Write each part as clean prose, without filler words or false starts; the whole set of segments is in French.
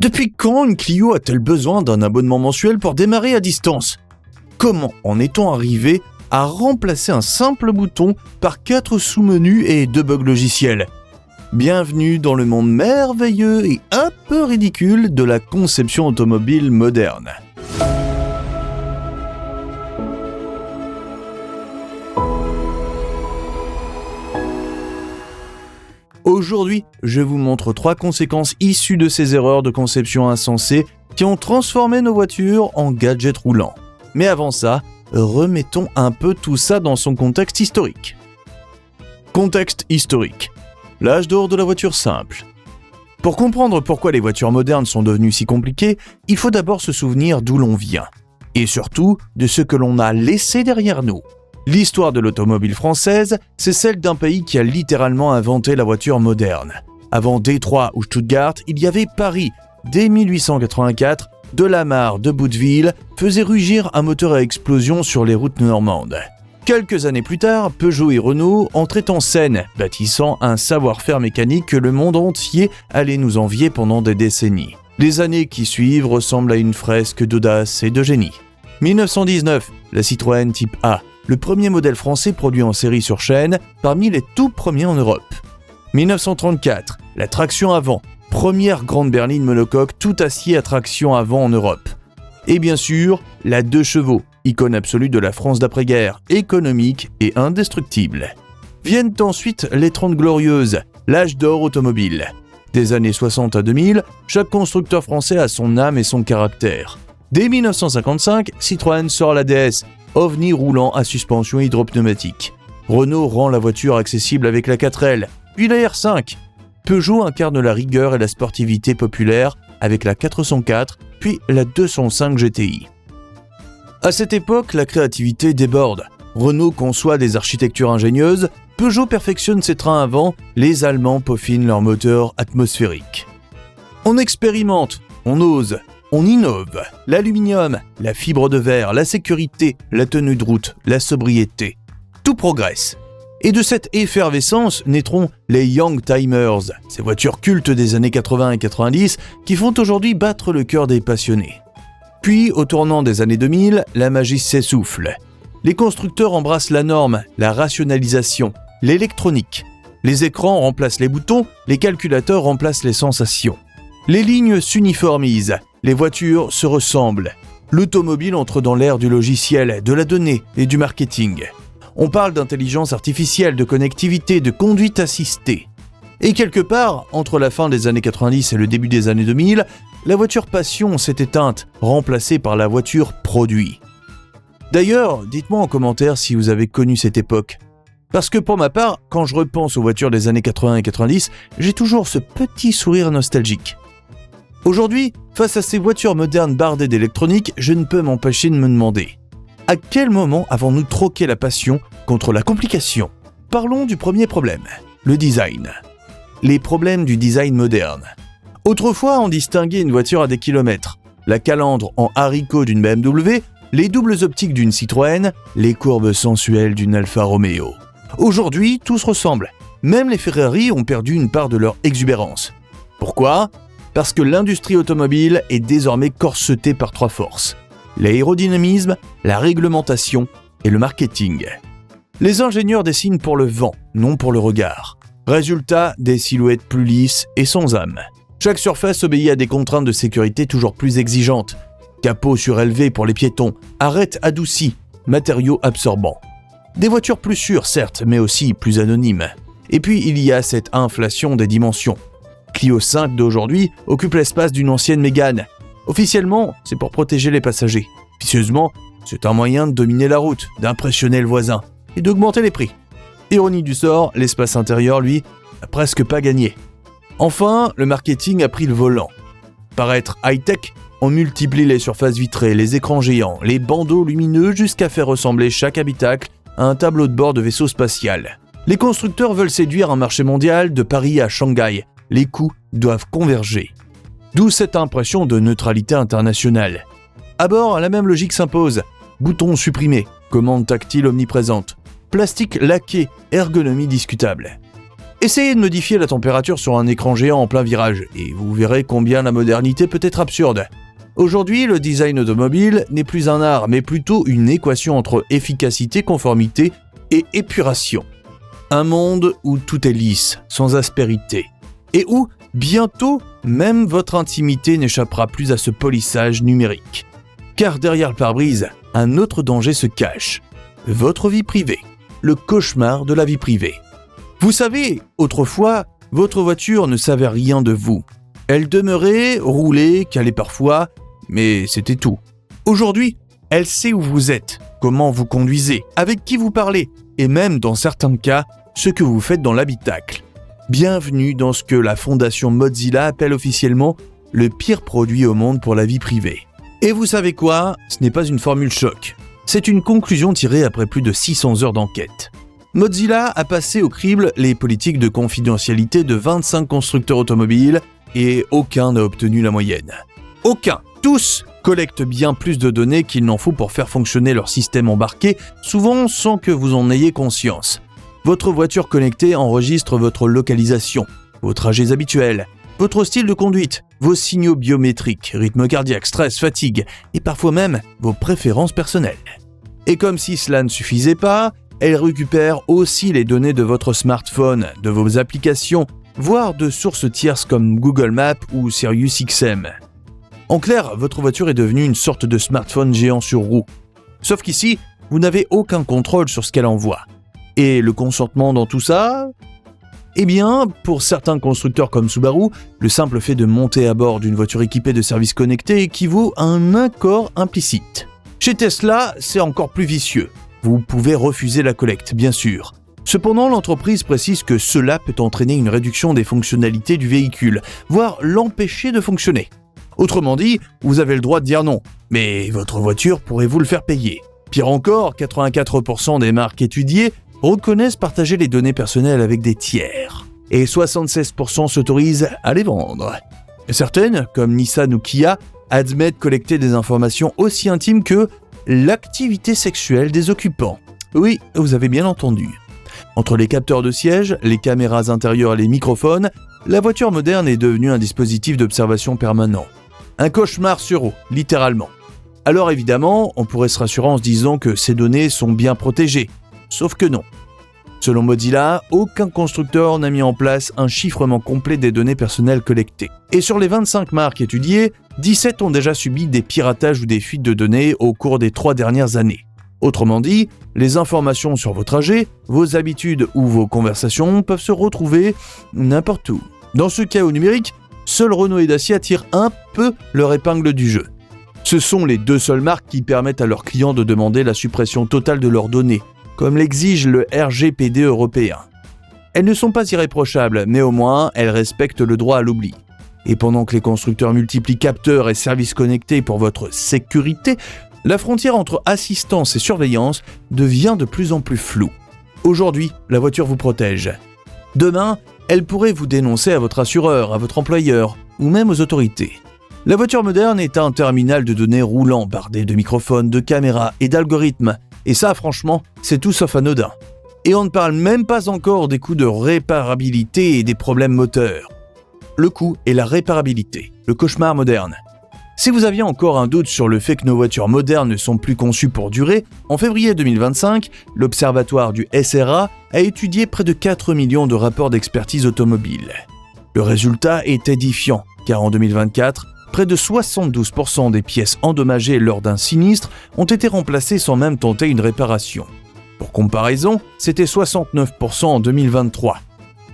Depuis quand une Clio a-t-elle besoin d'un abonnement mensuel pour démarrer à distance ? Comment en est-on arrivé à remplacer un simple bouton par 4 sous-menus et 2 bugs logiciels ? Bienvenue dans le monde merveilleux et un peu ridicule de la conception automobile moderne. Aujourd'hui, je vous montre 3 conséquences issues de ces erreurs de conception insensées qui ont transformé nos voitures en gadgets roulants. Mais avant ça, remettons un peu tout ça dans son contexte historique. Contexte historique. L'âge d'or de la voiture simple. Pour comprendre pourquoi les voitures modernes sont devenues si compliquées, il faut d'abord se souvenir d'où l'on vient. Et surtout, de ce que l'on a laissé derrière nous. L'histoire de l'automobile française, c'est celle d'un pays qui a littéralement inventé la voiture moderne. Avant Détroit ou Stuttgart, il y avait Paris. Dès 1884, de la mare de Bouteville faisait rugir un moteur à explosion sur les routes normandes. Quelques années plus tard, Peugeot et Renault entraient en scène, bâtissant un savoir-faire mécanique que le monde entier allait nous envier pendant des décennies. Les années qui suivent ressemblent à une fresque d'audace et de génie. 1919, la Citroën Type A, le premier modèle français produit en série sur chaîne, parmi les tout premiers en Europe. 1934, la traction avant, première grande berline monocoque tout acier à traction avant en Europe. Et bien sûr, la 2 chevaux, icône absolue de la France d'après-guerre, économique et indestructible. Viennent ensuite les 30 glorieuses, l'âge d'or automobile. Des années 60 à 2000, chaque constructeur français a son âme et son caractère. Dès 1955, Citroën sort la DS, ovni roulant à suspension hydropneumatique. Renault rend la voiture accessible avec la 4L, puis la R5. Peugeot incarne la rigueur et la sportivité populaire avec la 404, puis la 205 GTI. À cette époque, la créativité déborde. Renault conçoit des architectures ingénieuses, Peugeot perfectionne ses trains avant, les Allemands peaufinent leurs moteurs atmosphériques. On expérimente, on ose, on innove. L'aluminium, la fibre de verre, la sécurité, la tenue de route, la sobriété. Tout progresse. Et de cette effervescence naîtront les Young Timers, ces voitures cultes des années 80 et 90 qui font aujourd'hui battre le cœur des passionnés. Puis, au tournant des années 2000, la magie s'essouffle. Les constructeurs embrassent la norme, la rationalisation, l'électronique. Les écrans remplacent les boutons, les calculateurs remplacent les sensations. Les lignes s'uniformisent, les voitures se ressemblent. L'automobile entre dans l'ère du logiciel, de la donnée et du marketing. On parle d'intelligence artificielle, de connectivité, de conduite assistée. Et quelque part, entre la fin des années 90 et le début des années 2000, la voiture passion s'est éteinte, remplacée par la voiture produit. D'ailleurs, dites-moi en commentaire si vous avez connu cette époque. Parce que pour ma part, quand je repense aux voitures des années 80 et 90, j'ai toujours ce petit sourire nostalgique. Aujourd'hui, face à ces voitures modernes bardées d'électronique, je ne peux m'empêcher de me demander à quel moment avons-nous troqué la passion contre la complication ? Parlons du premier problème, le design. Les problèmes du design moderne. Autrefois, on distinguait une voiture à des kilomètres. La calandre en haricot d'une BMW, les doubles optiques d'une Citroën, les courbes sensuelles d'une Alfa Romeo. Aujourd'hui, tout se ressemble. Même les Ferrari ont perdu une part de leur exubérance. Pourquoi ? Parce que l'industrie automobile est désormais corsetée par 3 forces. L'aérodynamisme, la réglementation et le marketing. Les ingénieurs dessinent pour le vent, non pour le regard. Résultat, des silhouettes plus lisses et sans âme. Chaque surface obéit à des contraintes de sécurité toujours plus exigeantes. Capot surélevé pour les piétons, arêtes adoucies, matériaux absorbants. Des voitures plus sûres, certes, mais aussi plus anonymes. Et puis, il y a cette inflation des dimensions. Clio 5 d'aujourd'hui occupe l'espace d'une ancienne Mégane. Officiellement, c'est pour protéger les passagers. Officieusement, c'est un moyen de dominer la route, d'impressionner le voisin et d'augmenter les prix. Ironie du sort, l'espace intérieur, lui, n'a presque pas gagné. Enfin, le marketing a pris le volant. Paraître high-tech, on multiplie les surfaces vitrées, les écrans géants, les bandeaux lumineux jusqu'à faire ressembler chaque habitacle à un tableau de bord de vaisseau spatial. Les constructeurs veulent séduire un marché mondial de Paris à Shanghai. Les coûts doivent converger. D'où cette impression de neutralité internationale. À bord, la même logique s'impose. Boutons supprimés, commandes tactiles omniprésentes, plastique laqué, ergonomie discutable. Essayez de modifier la température sur un écran géant en plein virage, et vous verrez combien la modernité peut être absurde. Aujourd'hui, le design automobile n'est plus un art, mais plutôt une équation entre efficacité, conformité et épuration. Un monde où tout est lisse, sans aspérité, et où, bientôt, même votre intimité n'échappera plus à ce polissage numérique. Car derrière le pare-brise, un autre danger se cache. Votre vie privée. Le cauchemar de la vie privée. Vous savez, autrefois, votre voiture ne savait rien de vous. Elle demeurait, roulait, calait parfois, mais c'était tout. Aujourd'hui, elle sait où vous êtes, comment vous conduisez, avec qui vous parlez, et même dans certains cas, ce que vous faites dans l'habitacle. Bienvenue dans ce que la fondation Mozilla appelle officiellement le pire produit au monde pour la vie privée. Et vous savez quoi ? Ce n'est pas une formule choc. C'est une conclusion tirée après plus de 600 heures d'enquête. Mozilla a passé au crible les politiques de confidentialité de 25 constructeurs automobiles et aucun n'a obtenu la moyenne. Aucun. Tous collectent bien plus de données qu'il n'en faut pour faire fonctionner leur système embarqué, souvent sans que vous en ayez conscience. Votre voiture connectée enregistre votre localisation, vos trajets habituels, votre style de conduite, vos signaux biométriques, rythme cardiaque, stress, fatigue et parfois même vos préférences personnelles. Et comme si cela ne suffisait pas, elle récupère aussi les données de votre smartphone, de vos applications, voire de sources tierces comme Google Maps ou SiriusXM. En clair, votre voiture est devenue une sorte de smartphone géant sur roue. Sauf qu'ici, vous n'avez aucun contrôle sur ce qu'elle envoie. Et le consentement dans tout ça ? Eh bien, pour certains constructeurs comme Subaru, le simple fait de monter à bord d'une voiture équipée de services connectés équivaut à un accord implicite. Chez Tesla, c'est encore plus vicieux. Vous pouvez refuser la collecte, bien sûr. Cependant, l'entreprise précise que cela peut entraîner une réduction des fonctionnalités du véhicule, voire l'empêcher de fonctionner. Autrement dit, vous avez le droit de dire non, mais votre voiture pourrait vous le faire payer. Pire encore, 84% des marques étudiées reconnaissent partager les données personnelles avec des tiers, et 76% s'autorisent à les vendre. Certaines, comme Nissan ou Kia, admettent collecter des informations aussi intimes que l'activité sexuelle des occupants. Oui, vous avez bien entendu. Entre les capteurs de siège, les caméras intérieures et les microphones, la voiture moderne est devenue un dispositif d'observation permanent. Un cauchemar sur eau, littéralement. Alors évidemment, on pourrait se rassurer en se disant que ces données sont bien protégées. Sauf que non. Selon Mozilla, aucun constructeur n'a mis en place un chiffrement complet des données personnelles collectées. Et sur les 25 marques étudiées, 17 ont déjà subi des piratages ou des fuites de données au cours des 3 dernières années. Autrement dit, les informations sur vos trajets, vos habitudes ou vos conversations peuvent se retrouver n'importe où. Dans ce chaos numérique, seuls Renault et Dacia tirent un peu leur épingle du jeu. Ce sont les 2 seules marques qui permettent à leurs clients de demander la suppression totale de leurs données, comme l'exige le RGPD européen. Elles ne sont pas irréprochables, mais au moins elles respectent le droit à l'oubli. Et pendant que les constructeurs multiplient capteurs et services connectés pour votre sécurité, la frontière entre assistance et surveillance devient de plus en plus floue. Aujourd'hui, la voiture vous protège. Demain, elle pourrait vous dénoncer à votre assureur, à votre employeur ou même aux autorités. La voiture moderne est un terminal de données roulant bardé de microphones, de caméras et d'algorithmes. Et ça, franchement, c'est tout sauf anodin. Et on ne parle même pas encore des coûts de réparabilité et des problèmes moteurs. Le coût et la réparabilité, le cauchemar moderne. Si vous aviez encore un doute sur le fait que nos voitures modernes ne sont plus conçues pour durer, en février 2025, l'Observatoire du SRA a étudié près de 4 millions de rapports d'expertise automobile. Le résultat est édifiant, car en 2024, près de 72% des pièces endommagées lors d'un sinistre ont été remplacées sans même tenter une réparation. Pour comparaison, c'était 69% en 2023.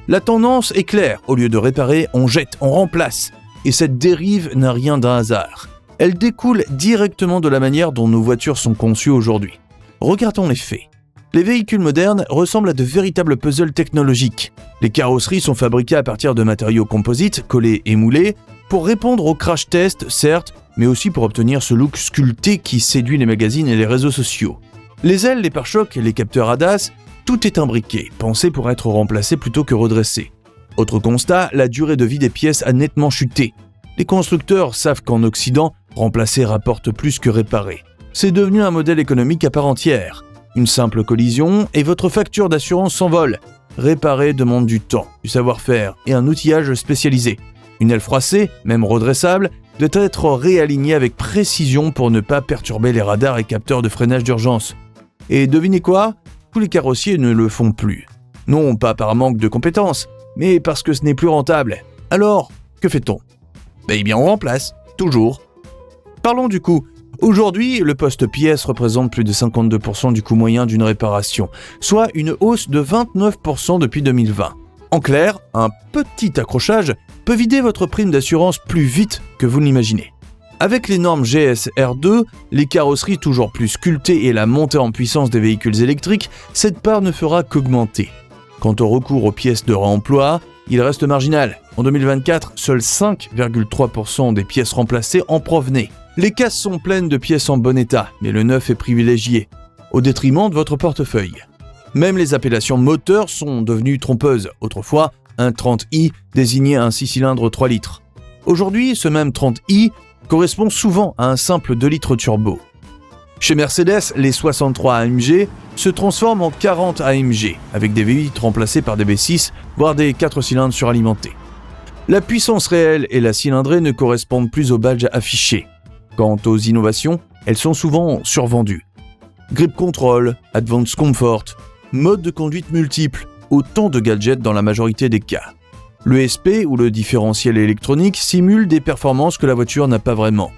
La tendance est claire, au lieu de réparer, on jette, on remplace. Et cette dérive n'a rien d'un hasard. Elle découle directement de la manière dont nos voitures sont conçues aujourd'hui. Regardons les faits. Les véhicules modernes ressemblent à de véritables puzzles technologiques. Les carrosseries sont fabriquées à partir de matériaux composites, collés et moulés, pour répondre aux crash tests, certes, mais aussi pour obtenir ce look sculpté qui séduit les magazines et les réseaux sociaux. Les ailes, les pare-chocs, les capteurs ADAS, tout est imbriqué, pensé pour être remplacé plutôt que redressé. Autre constat, la durée de vie des pièces a nettement chuté. Les constructeurs savent qu'en Occident, remplacer rapporte plus que réparer. C'est devenu un modèle économique à part entière. Une simple collision et votre facture d'assurance s'envole. réparer demande du temps, du savoir-faire et un outillage spécialisé. Une aile froissée, même redressable, doit être réalignée avec précision pour ne pas perturber les radars et capteurs de freinage d'urgence. Et devinez quoi ? Tous les carrossiers ne le font plus. Non pas par manque de compétences, mais parce que ce n'est plus rentable. Alors, que fait-on ? Eh bien, on remplace, toujours. Parlons du coût. Aujourd'hui, le poste pièce représente plus de 52% du coût moyen d'une réparation, soit une hausse de 29% depuis 2020. En clair, un petit accrochage peut vider votre prime d'assurance plus vite que vous ne l'imaginez. Avec les normes GSR2, les carrosseries toujours plus sculptées et la montée en puissance des véhicules électriques, cette part ne fera qu'augmenter. Quant au recours aux pièces de réemploi, il reste marginal. En 2024, seuls 5,3% des pièces remplacées en provenaient. Les caisses sont pleines de pièces en bon état, mais le neuf est privilégié, au détriment de votre portefeuille. Même les appellations moteurs sont devenues trompeuses. Autrefois, un 30i désignait un 6 cylindres 3 litres. Aujourd'hui, ce même 30i correspond souvent à un simple 2 litres turbo. Chez Mercedes, les 63 AMG se transforment en 40 AMG, avec des V8 remplacés par des V6, voire des 4 cylindres suralimentés. La puissance réelle et la cylindrée ne correspondent plus aux badges affichés. Quant aux innovations, elles sont souvent survendues. Grip Control, Advanced Comfort, mode de conduite multiple, autant de gadgets dans la majorité des cas. L'ESP ou le différentiel électronique simule des performances que la voiture n'a pas vraiment.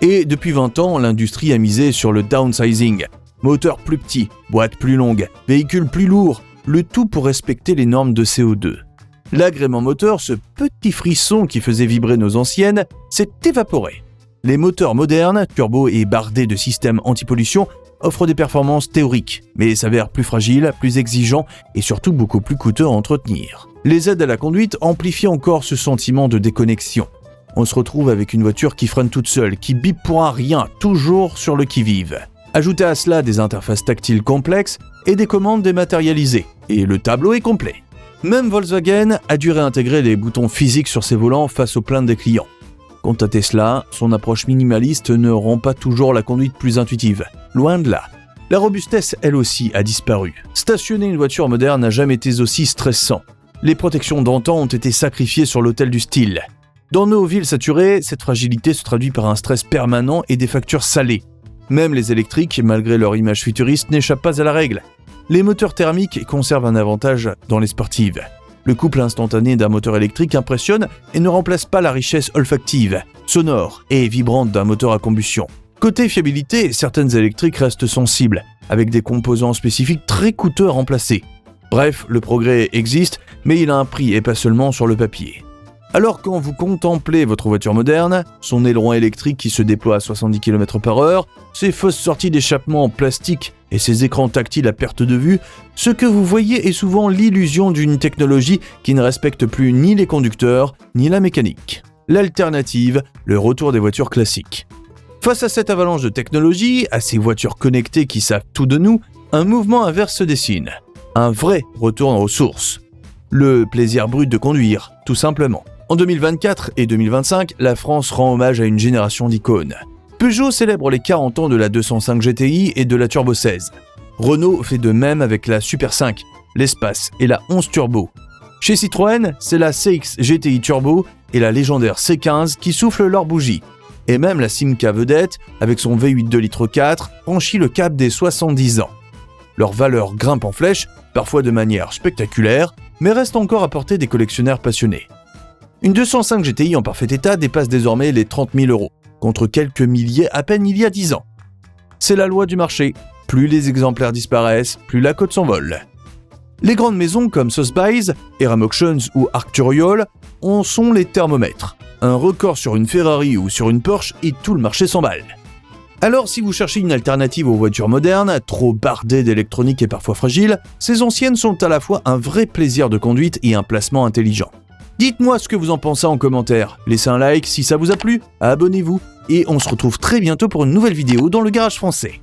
Et depuis 20 ans, l'industrie a misé sur le downsizing. Moteur plus petit, boîte plus longue, véhicule plus lourd, le tout pour respecter les normes de CO2. L'agrément moteur, ce petit frisson qui faisait vibrer nos anciennes, s'est évaporé. Les moteurs modernes, turbo et bardés de systèmes anti-pollution, offrent des performances théoriques, mais s'avèrent plus fragiles, plus exigeants et surtout beaucoup plus coûteux à entretenir. Les aides à la conduite amplifient encore ce sentiment de déconnexion. On se retrouve avec une voiture qui freine toute seule, qui bip pour un rien, toujours sur le qui-vive. Ajoutez à cela des interfaces tactiles complexes et des commandes dématérialisées, et le tableau est complet. Même Volkswagen a dû réintégrer les boutons physiques sur ses volants face aux plaintes des clients. Quant à Tesla, son approche minimaliste ne rend pas toujours la conduite plus intuitive. Loin de là. La robustesse, elle aussi, a disparu. Stationner une voiture moderne n'a jamais été aussi stressant. Les protections d'antan ont été sacrifiées sur l'autel du style. Dans nos villes saturées, cette fragilité se traduit par un stress permanent et des factures salées. Même les électriques, malgré leur image futuriste, n'échappent pas à la règle. Les moteurs thermiques conservent un avantage dans les sportives. Le couple instantané d'un moteur électrique impressionne et ne remplace pas la richesse olfactive, sonore et vibrante d'un moteur à combustion. Côté fiabilité, certaines électriques restent sensibles, avec des composants spécifiques très coûteux à remplacer. Bref, le progrès existe, mais il a un prix et pas seulement sur le papier. Alors quand vous contemplez votre voiture moderne, son aileron électrique qui se déploie à 70 km/h, ses fausses sorties d'échappement en plastique et ses écrans tactiles à perte de vue, ce que vous voyez est souvent l'illusion d'une technologie qui ne respecte plus ni les conducteurs, ni la mécanique. L'alternative, le retour des voitures classiques. Face à cette avalanche de technologie, à ces voitures connectées qui savent tout de nous, un mouvement inverse se dessine. Un vrai retour aux sources. Le plaisir brut de conduire, tout simplement. En 2024 et 2025, la France rend hommage à une génération d'icônes. Peugeot célèbre les 40 ans de la 205 GTI et de la Turbo 16. Renault fait de même avec la Super 5, l'Espace et la 11 Turbo. Chez Citroën, c'est la CX GTI Turbo et la légendaire C15 qui soufflent leur bougie. Et même la Simca vedette, avec son V8 2 litres 4, franchit le cap des 70 ans. Leur valeur grimpe en flèche, parfois de manière spectaculaire, mais reste encore à portée des collectionneurs passionnés. Une 205 GTI en parfait état dépasse désormais les 30 000 €, contre quelques milliers à peine il y a 10 ans. C'est la loi du marché. Plus les exemplaires disparaissent, plus la cote s'envole. Les grandes maisons comme Sotheby's, Eram Auctions ou Arcturiol en sont les thermomètres. Un record sur une Ferrari ou sur une Porsche et tout le marché s'emballe. Alors si vous cherchez une alternative aux voitures modernes, trop bardées d'électronique et parfois fragiles, ces anciennes sont à la fois un vrai plaisir de conduite et un placement intelligent. Dites-moi ce que vous en pensez en commentaire, laissez un like si ça vous a plu, abonnez-vous et on se retrouve très bientôt pour une nouvelle vidéo dans le Garage Français.